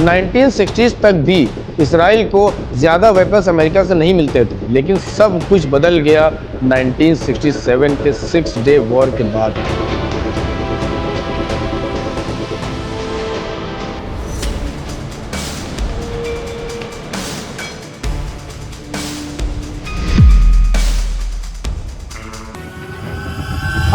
1960s तक भी Israel को ज़्यादा वेपन्स अमेरिका से नहीं मिलते थे, लेकिन सब कुछ बदल गया 1967 के 6 डे वॉर के बाद।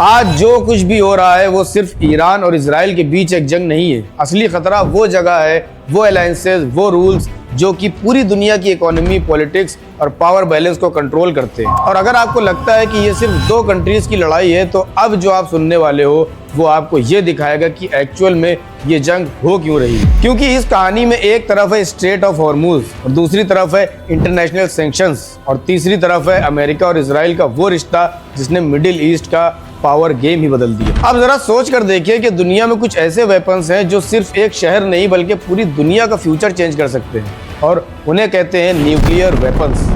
आज जो कुछ भी हो रहा है वो सिर्फ ईरान और इजराइल के बीच एक जंग नहीं है। असली खतरा वो जगह है, वो अलायंसेस, वो रूल्स जो कि पूरी दुनिया की इकोनॉमी, पॉलिटिक्स और पावर बैलेंस को कंट्रोल करते हैं। और अगर आपको लगता है कि ये सिर्फ दो कंट्रीज की लड़ाई है, तो अब जो आप सुनने वाले हो वो आपको ये दिखाएगा कि एक्चुअल में ये जंग हो क्यों रही है। क्योंकि इस कहानी में एक तरफ है स्ट्रेट ऑफ हॉर्मुज और दूसरी तरफ है इंटरनेशनल सैंक्शंस और तीसरी तरफ है अमेरिका और इजराइल का वो रिश्ता जिसने मिडिल ईस्ट का पावर गेम ही बदल दिया। अब जरा सोच कर देखिए कि दुनिया में कुछ ऐसे वेपन्स हैं जो सिर्फ एक शहर नहीं बल्कि पूरी दुनिया का फ्यूचर चेंज कर सकते हैं, और उन्हें कहते हैं न्यूक्लियर वेपन्स।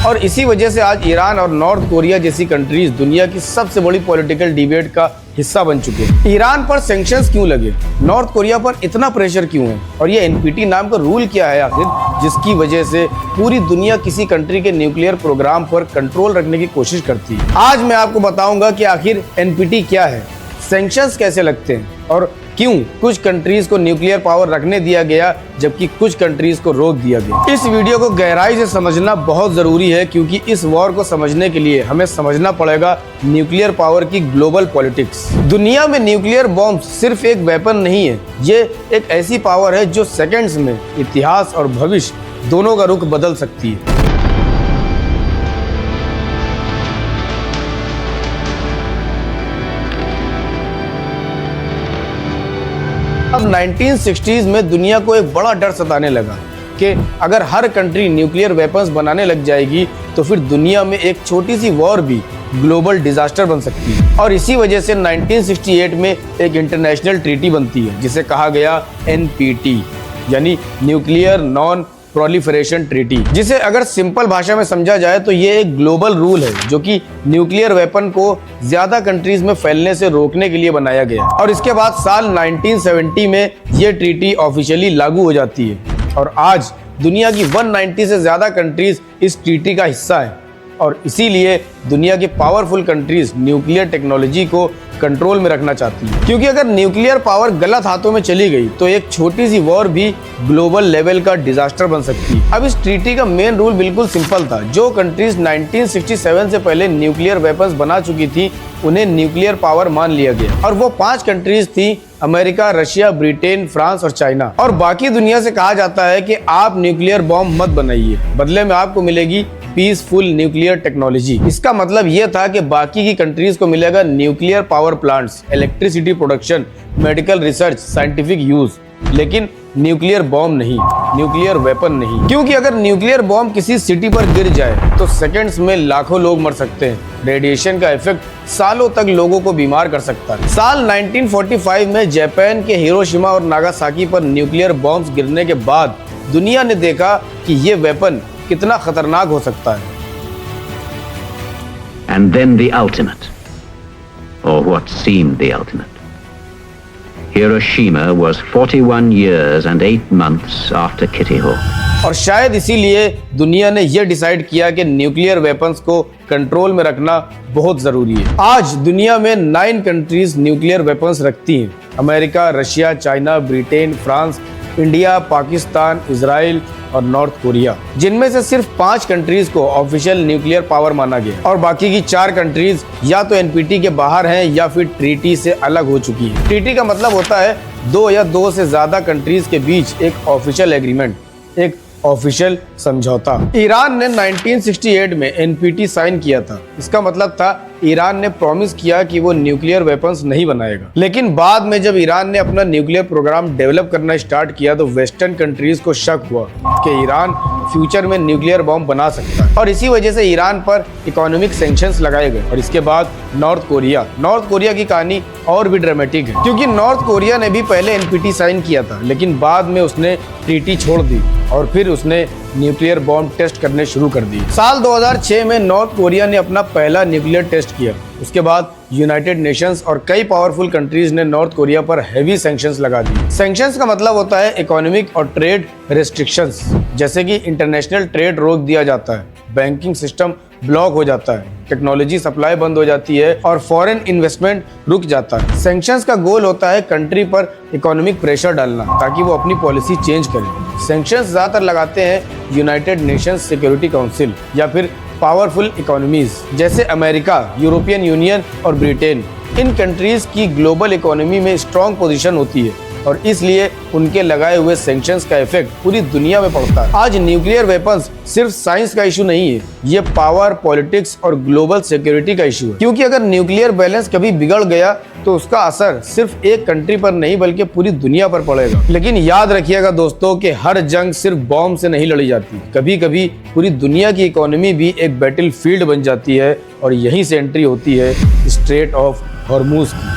और इसी वजह से आज ईरान और नॉर्थ कोरिया जैसी कंट्रीज दुनिया की सबसे बड़ी पॉलिटिकल डिबेट का हिस्सा बन चुके हैं। ईरान पर सैंक्शंस क्यों लगे, नॉर्थ कोरिया पर इतना प्रेशर क्यों है, और ये एनपीटी नाम का रूल क्या है आखिर, जिसकी वजह से पूरी दुनिया किसी कंट्री के न्यूक्लियर प्रोग्राम पर कंट्रोल रखने की कोशिश करती है। आज मैं आपको बताऊंगा कि आखिर एनपीटी क्या है, सैंक्शंस कैसे लगते हैं और क्यों कुछ कंट्रीज को न्यूक्लियर पावर रखने दिया गया जबकि कुछ कंट्रीज को रोक दिया गया। इस वीडियो को गहराई से समझना बहुत जरूरी है, क्योंकि इस वॉर को समझने के लिए हमें समझना पड़ेगा न्यूक्लियर पावर की ग्लोबल पॉलिटिक्स। दुनिया में न्यूक्लियर बॉम्ब सिर्फ एक वेपन नहीं है, ये एक ऐसी पावर है जो सेकेंड्स में इतिहास और भविष्य दोनों का रुख बदल सकती है। अब 1960s में दुनिया को एक बड़ा डर सताने लगा कि अगर हर कंट्री न्यूक्लियर वेपन्स बनाने लग जाएगी तो फिर दुनिया में एक छोटी सी वॉर भी ग्लोबल डिजास्टर बन सकती है। और इसी वजह से 1968 में एक इंटरनेशनल ट्रीटी बनती है जिसे कहा गया एनपीटी, यानी न्यूक्लियर नॉन प्रोलिफरेशन ट्रीटी, जिसे अगर सिंपल भाषा में समझा जाए तो ये एक ग्लोबल रूल है जो कि न्यूक्लियर वेपन को ज्यादा कंट्रीज में फैलने से रोकने के लिए बनाया गया। और इसके बाद साल 1970 में ये ट्रीटी ऑफिशियली लागू हो जाती है और आज दुनिया की 190 से ज्यादा कंट्रीज इस ट्रीटी का हिस्सा है। और इसीलिए दुनिया की पावरफुल कंट्रीज न्यूक्लियर टेक्नोलॉजी को कंट्रोल में रखना चाहती है, क्योंकि अगर न्यूक्लियर पावर गलत हाथों में चली गई तो एक छोटी सी वॉर भी ग्लोबल लेवल का डिजास्टर बन सकती है। अब इस ट्रीटी का मेन रूल बिल्कुल सिंपल था। जो कंट्रीज 1967 से पहले न्यूक्लियर वेपन्स बना चुकी थी उन्हें न्यूक्लियर पावर मान लिया गया, और वो 5 कंट्रीज थी, अमेरिका, रशिया, ब्रिटेन, फ्रांस और चाइना। और बाकी दुनिया से कहा जाता है कि आप न्यूक्लियर बॉम्ब मत बनाइए, बदले में आपको मिलेगी पीसफुल न्यूक्लियर टेक्नोलॉजी। इसका मतलब यह था कि बाकी की कंट्रीज को मिलेगा nuclear power plants, electricity production, medical research, scientific use, लेकिन न्यूक्लियर बॉम्ब नहीं, न्यूक्लियर वेपन नहीं। क्योंकि अगर न्यूक्लियर बॉम्ब किसी सिटी पर गिर जाए तो सेकंड्स में लाखों लोग मर सकते हैं। रेडिएशन का इफेक्ट सालों तक लोगों को बीमार कर सकता है। साल 1945 में जापान के हिरोशिमा और नागासाकी पर न्यूक्लियर बॉम्ब्स गिरने के बाद दुनिया ने देखा कि ये वेपन कितना खतरनाक हो सकता है। And then the ultimate, or what seemed the ultimate. Hiroshima was 41 years and 8 months after Kitty Hawk. और शायद इसीलिए दुनिया ने यह डिसाइड किया कि न्यूक्लियर वेपन्स को कंट्रोल में रखना बहुत जरूरी है। आज दुनिया में 9 कंट्रीज न्यूक्लियर वेपन्स रखती हैं, America, Russia, China, Britain, France, India, Pakistan, Israel और नॉर्थ कोरिया, जिनमें से सिर्फ 5 कंट्रीज को ऑफिशियल न्यूक्लियर पावर माना गया और बाकी की 4 कंट्रीज या तो एनपीटी के बाहर हैं या फिर ट्रीटी से अलग हो चुकी है। ट्रीटी का मतलब होता है 2 या 2 से ज्यादा कंट्रीज के बीच एक ऑफिशियल एग्रीमेंट, एक ऑफिशियल समझौता। ईरान ने 1968 में एनपीटी साइन किया था। इसका मतलब था ईरान ने प्रॉमिस किया कि वो न्यूक्लियर वेपन्स नहीं बनाएगा। लेकिन बाद में जब ईरान ने अपना न्यूक्लियर प्रोग्राम डेवलप करना स्टार्ट किया तो वेस्टर्न कंट्रीज को शक हुआ कि ईरान फ्यूचर में न्यूक्लियर बॉम्ब बना सकता है, और इसी वजह से ईरान पर इकोनॉमिक सैंक्शंस लगाए गए। और इसके बाद नॉर्थ कोरिया की कहानी और भी ड्रामेटिक है, क्योंकि नॉर्थ कोरिया ने भी पहले एनपीटी साइन किया था, लेकिन बाद में उसने ट्रीटी छोड़ दी और फिर उसने न्यूक्लियर बॉम्ब टेस्ट करने शुरू कर दिए। साल 2006 में नॉर्थ कोरिया ने अपना पहला न्यूक्लियर टेस्ट किया। उसके बाद यूनाइटेड नेशंस और कई पावरफुल कंट्रीज ने नॉर्थ कोरिया पर हैवी सैंक्शंस लगा दिए। सैंक्शंस का मतलब होता है इकोनॉमिक और ट्रेड रेस्ट्रिक्शंस, जैसे कि इंटरनेशनल ट्रेड रोक दिया जाता है, बैंकिंग सिस्टम ब्लॉक हो जाता है, टेक्नोलॉजी सप्लाई बंद हो जाती है और फॉरेन इन्वेस्टमेंट रुक जाता है। सैंक्शंस का गोल होता है कंट्री पर इकोनॉमिक प्रेशर डालना ताकि वो अपनी पॉलिसी चेंज करे। सैंक्शंस ज्यादातर लगाते हैं यूनाइटेड नेशंस सिक्योरिटी काउंसिल या फिर पावरफुल इकोनॉमीज जैसे अमेरिका, यूरोपियन यूनियन और ब्रिटेन। इन कंट्रीज की ग्लोबल इकोनॉमी में स्ट्रॉन्ग पोजीशन होती है और इसलिए उनके लगाए हुए सैंक्शंस का इफेक्ट पूरी दुनिया में पड़ता है। आज न्यूक्लियर वेपन्स सिर्फ साइंस का इशू नहीं है, ये पावर, पॉलिटिक्स और ग्लोबल सिक्योरिटी का इशू है। क्योंकि अगर न्यूक्लियर बैलेंस कभी बिगड़ गया तो उसका असर सिर्फ एक कंट्री पर नहीं बल्कि पूरी दुनिया पर पड़ेगा। लेकिन याद रखिएगा दोस्तों कि हर जंग सिर्फ बॉम्ब से नहीं लड़ी जाती। कभी कभी पूरी दुनिया की इकोनॉमी भी एक बैटल फील्ड बन जाती है और यहीं से एंट्री होती है स्ट्रेट ऑफ हॉर्मूज की।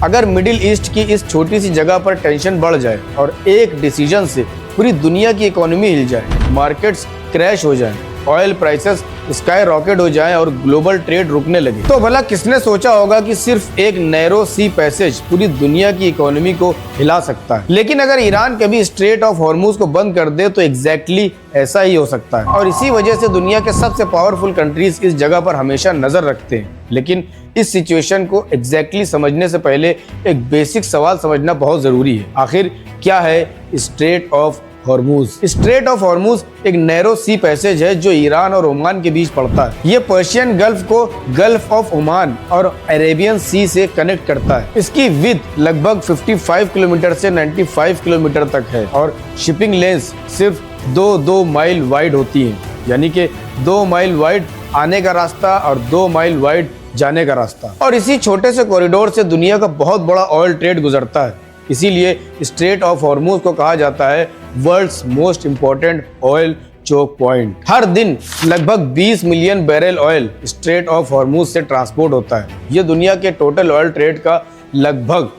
अगर मिडिल ईस्ट की इस छोटी सी जगह पर टेंशन बढ़ जाए और एक डिसीजन से पूरी दुनिया की इकोनॉमी हिल जाए, मार्केट्स क्रैश हो जाए, ऑयल प्राइसेस स्काई रॉकेट हो जाए और ग्लोबल ट्रेड रुकने लगे, तो भला किसने सोचा होगा कि सिर्फ एक नैरो सी पैसेज पूरी दुनिया की इकोनॉमी को हिला सकता है। लेकिन अगर ईरान कभी स्ट्रेट ऑफ हॉर्मूज को बंद कर दे तो एग्जैक्टली ऐसा ही हो सकता है और इसी वजह से दुनिया के सबसे पावरफुल कंट्रीज इस जगह पर हमेशा नजर रखते हैं। लेकिन इस सिचुएशन को एग्जैक्टली समझने से पहले एक बेसिक सवाल समझना बहुत जरूरी है। आखिर क्या है straight of Hormuz? Straight of Hormuz एक नैरो सी पैसेज है जो ईरान और ओमान के बीच पड़ता है। ये पर्शियन गल्फ को गल्फ ऑफ ओमान और अरेबियन सी से कनेक्ट करता है। इसकी विड्थ लगभग 55 किलोमीटर से 95 किलोमीटर तक है और शिपिंग लेंस सिर्फ 2 माइल वाइड होती है, यानी कि 2 माइल वाइड आने का रास्ता और 2 माइल वाइड जाने का रास्ता। और इसी छोटे से कॉरिडोर से दुनिया का बहुत बड़ा ऑयल ट्रेड गुजरता है। इसीलिए स्ट्रेट ऑफ हॉर्मूज को कहा जाता है world's most important oil choke point. हर दिन लगभग 20 million barrel oil strait of Hormuz से ट्रांसपोर्ट होता है। ये दुनिया के टोटल ऑयल ट्रेड का लगभग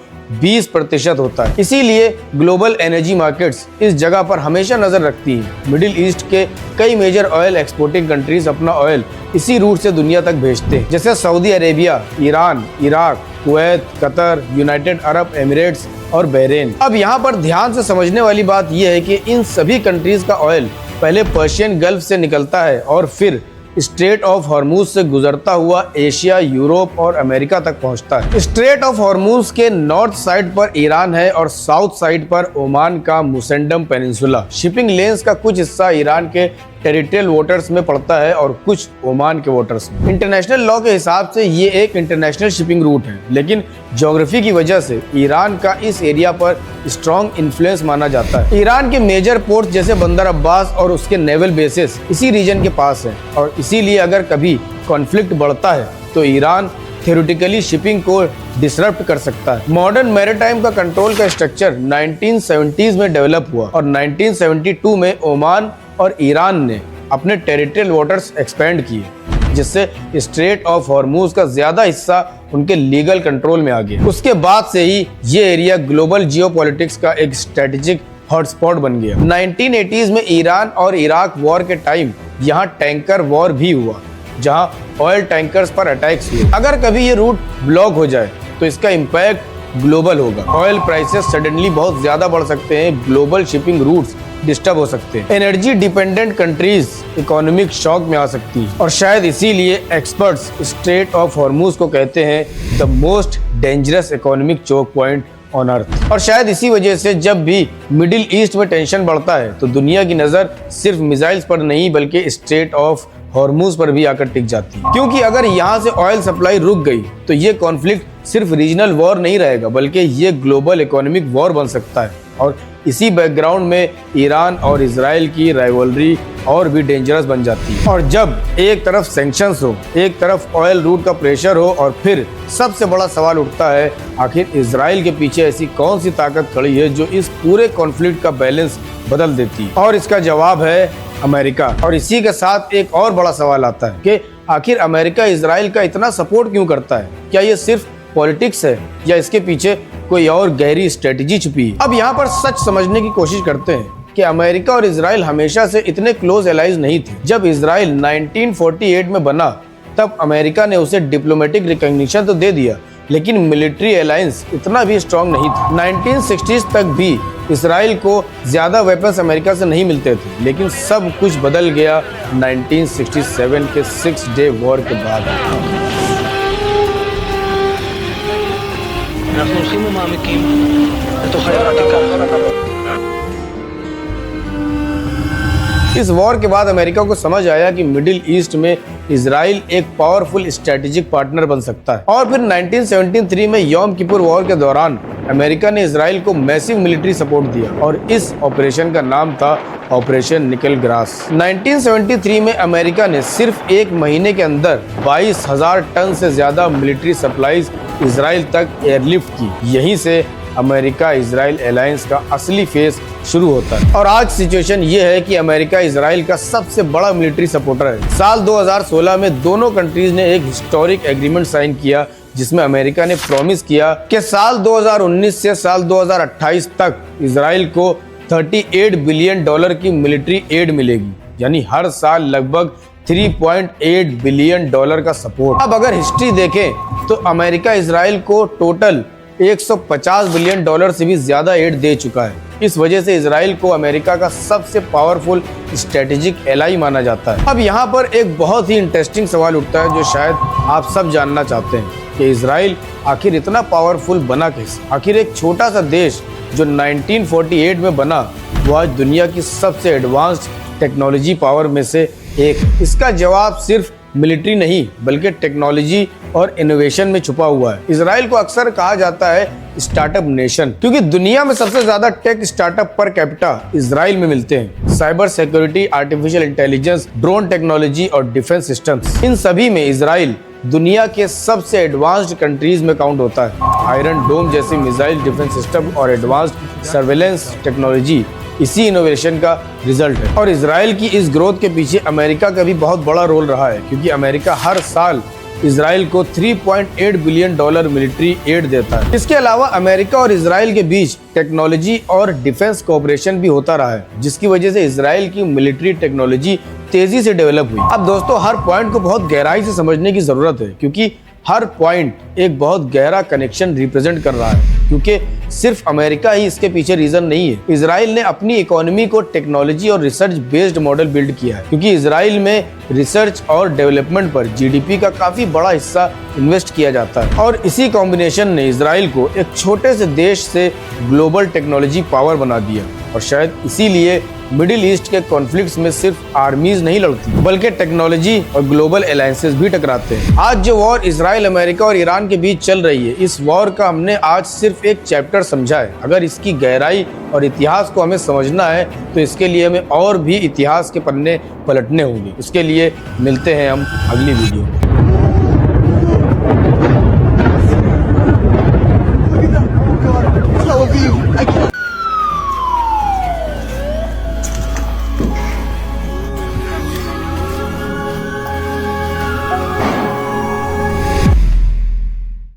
20% होता है। इसीलिए ग्लोबल एनर्जी मार्केट्स इस जगह पर हमेशा नजर रखती हैं। मिडिल ईस्ट के कई मेजर ऑयल एक्सपोर्टिंग कंट्रीज अपना ऑयल इसी रूट से दुनिया तक भेजते हैं, जैसे Saudi Arabia, Iran, Iraq, Kuwait, Qatar, United Arab Emirates और बहरीन। अब यहाँ पर ध्यान से समझने वाली बात यह है कि इन सभी कंट्रीज का ऑयल पहले पर्शियन गल्फ से निकलता है और फिर स्ट्रेट ऑफ हॉर्मूज से गुजरता हुआ एशिया, यूरोप और अमेरिका तक पहुंचता है। स्ट्रेट ऑफ हॉर्मूज के नॉर्थ साइड पर ईरान है और साउथ साइड पर ओमान का मुसेंडम पेनिनसुला। शिपिंग लेन्स का कुछ हिस्सा ईरान के टेरिटोरियल वाटर्स में पड़ता है और कुछ ओमान के वाटर्स में। इंटरनेशनल लॉ के हिसाब से ये एक इंटरनेशनल शिपिंग रूट है, लेकिन ज्योग्राफी की वजह से ईरान का इस एरिया पर स्ट्रॉन्ग इन्फ्लुएंस माना जाता है। ईरान के मेजर पोर्ट जैसे बंदर अब्बास और उसके नेवल बेसेस इसी रीजन के पास है और इसीलिए अगर कभी कॉन्फ्लिक्ट बढ़ता है तो ईरान थ्योरेटिकली शिपिंग को डिसरप्ट कर सकता है। मॉडर्न मैरीटाइम का कंट्रोल का स्ट्रक्चर 1970s में डेवलप हुआ और 1972 में ओमान और ईरान ने अपने टेरिटोरियल वाटर्स एक्सपेंड किए, जिससे स्ट्रेट ऑफ हॉर्मूज का ज्यादा हिस्सा उनके लीगल कंट्रोल में आ गया। उसके बाद से ही ये एरिया ग्लोबल जियोपॉलिटिक्स का एक स्ट्रेटेजिक हॉटस्पॉट बन गया। 1980s में ईरान और इराक वॉर के टाइम यहाँ टैंकर वॉर भी हुआ, जहाँ ऑयल टैंकर्स पर अटैक्स हुए। अगर कभी ये रूट ब्लॉक हो जाए तो इसका इम्पैक्ट ग्लोबल होगा। ऑयल प्राइसेस सडनली बहुत ज्यादा बढ़ सकते हैं, ग्लोबल शिपिंग रूट्स डिस्टर्ब हो सकते हैं, energy dependent countries economic shock में आ सकती है और शायद इसीलिए एक्सपर्ट्स स्ट्रेट ऑफ हॉर्मूज को कहते हैं the most dangerous economic choke point on earth. और शायद इसी वजह से जब भी मिडिल ईस्ट में टेंशन बढ़ता है तो दुनिया की नजर सिर्फ मिसाइल्स पर नहीं बल्कि स्ट्रेट ऑफ हॉर्मूज पर भी आकर टिक जाती है। क्योंकि अगर यहाँ से ऑयल सप्लाई रुक गई तो ये कॉन्फ्लिक्ट सिर्फ रीजनल वॉर नहीं रहेगा बल्कि ये ग्लोबल इकोनॉमिक वॉर बन सकता है। और इसी बैकग्राउंड में ईरान और इजराइल की राइवलरी और भी डेंजरस बन जाती है। और जब एक तरफ सैंक्शंस हो, एक तरफ ऑयल रूट का प्रेशर हो और फिर सबसे बड़ा सवाल उठता है आखिर इजराइल के पीछे ऐसी कौन सी ताकत खड़ी है जो इस पूरे कॉन्फ्लिक्ट का बैलेंस बदल देती है? और इसका जवाब है अमेरिका। और इसी के साथ एक और बड़ा सवाल आता है कि आखिर अमेरिका इजराइल का इतना सपोर्ट क्यों करता है? क्या ये सिर्फ पॉलिटिक्स है या इसके पीछे कोई और गहरी स्ट्रेटजी छुपी है? अब यहाँ पर सच समझने की कोशिश करते हैं कि अमेरिका और इजराइल हमेशा से इतने क्लोज एलाइज नहीं थे। जब इजराइल 1948 में बना तब अमेरिका ने उसे डिप्लोमेटिक रिकॉग्निशन तो दे दिया, लेकिन मिलिट्री अलायंस इतना भी स्ट्रांग नहीं था। 1960s तक भी इजराइल को ज्यादा वेपन्स अमेरिका से नहीं मिलते थे, लेकिन सब कुछ बदल गया 1967 के 6 डे वॉर के बाद। इस वॉर के बाद अमेरिका को समझ आया कि मिडिल ईस्ट में इजराइल एक पावरफुल स्ट्रेटेजिक पार्टनर बन सकता है। और फिर 1973 में यौम किपुर वॉर के दौरान अमेरिका ने इजराइल को मैसिव मिलिट्री सपोर्ट दिया और इस ऑपरेशन का नाम था ऑपरेशन निकल ग्रास। 1973 में अमेरिका ने सिर्फ एक महीने के अंदर 22,000 टन से ज्यादा मिलिट्री सप्लाईज इजराइल तक एयरलिफ्ट की। यहीं से अमेरिका इजराइल अलायंस का असली फेज शुरू होता है। और आज सिचुएशन ये है कि अमेरिका इजराइल का सबसे बड़ा मिलिट्री सपोर्टर है। साल 2016 में दोनों कंट्रीज ने एक हिस्टोरिक एग्रीमेंट साइन किया, जिसमें अमेरिका ने प्रॉमिस किया कि साल 2019 से साल 2028 तक इजराइल को $38 बिलियन की मिलिट्री एड मिलेगी, यानी हर साल लगभग $3.8 बिलियन का सपोर्ट। अब अगर हिस्ट्री देखें तो अमेरिका इजराइल को टोटल $150 बिलियन से भी ज्यादा एड दे चुका है। इस वजह से इजराइल को अमेरिका का सबसे पावरफुल स्ट्रेटेजिक एलाई माना जाता है। अब यहाँ पर एक बहुत ही इंटरेस्टिंग सवाल उठता है जो शायद आप सब जानना चाहते हैं कि इजराइल आखिर इतना पावरफुल बना कैसे। आखिर एक छोटा सा देश जो 1948 में बना वो आज दुनिया की सबसे एडवांस्ड टेक्नोलॉजी पावर में से एक। इसका जवाब सिर्फ मिलिट्री नहीं बल्कि टेक्नोलॉजी और इनोवेशन में छुपा हुआ है। इजराइल को अक्सर कहा जाता है स्टार्टअप नेशन, क्योंकि दुनिया में सबसे ज्यादा tech startup per capita Israel में मिलते हैं। Cyber security, artificial intelligence, drone technology और डिफेंस सिस्टम्स, इन सभी में इजराइल दुनिया के सबसे एडवांस्ड कंट्रीज में काउंट होता है। आयरन डोम जैसी मिसाइल डिफेंस सिस्टम और एडवांस्ड सर्वेलेंस टेक्नोलॉजी इसी इनोवेशन का रिजल्ट है। और इजराइल की इस ग्रोथ के पीछे अमेरिका का भी बहुत बड़ा रोल रहा है, क्योंकि अमेरिका हर साल इजराइल को $3.8 बिलियन मिलिट्री एड देता है। इसके अलावा अमेरिका और इजराइल के बीच टेक्नोलॉजी और डिफेंस कोऑपरेशन भी होता रहा है, जिसकी वजह से इजराइल की मिलिट्री टेक्नोलॉजी तेजी से डेवलप हुई। अब दोस्तों, हर पॉइंट को बहुत गहराई से समझने की जरूरत है, क्योंकि हर पॉइंट एक बहुत गहरा कनेक्शन रिप्रेजेंट कर रहा है, क्योंकि सिर्फ अमेरिका ही इसके पीछे रीजन नहीं है। इजराइल ने अपनी इकोनॉमी को टेक्नोलॉजी और रिसर्च बेस्ड मॉडल बिल्ड किया है, क्योंकि इजराइल में रिसर्च और डेवलपमेंट पर जीडीपी का काफी बड़ा हिस्सा इन्वेस्ट किया जाता है। और इसी कॉम्बिनेशन ने इजराइल को एक छोटे से देश से ग्लोबल टेक्नोलॉजी पावर बना दिया। और शायद इसीलिए मिडिल ईस्ट के कॉन्फ्लिक्ट्स में सिर्फ आर्मीज नहीं लड़ती, बल्कि टेक्नोलॉजी और ग्लोबल अलायंसेस भी टकराते हैं। आज जो वॉर इजराइल, अमेरिका और ईरान के बीच चल रही है, इस वॉर का हमने आज सिर्फ एक चैप्टर समझा है। अगर इसकी गहराई और इतिहास को हमें समझना है तो इसके लिए हमें और भी इतिहास के पन्ने पलटने होंगे। उसके लिए मिलते हैं हम अगली वीडियो में।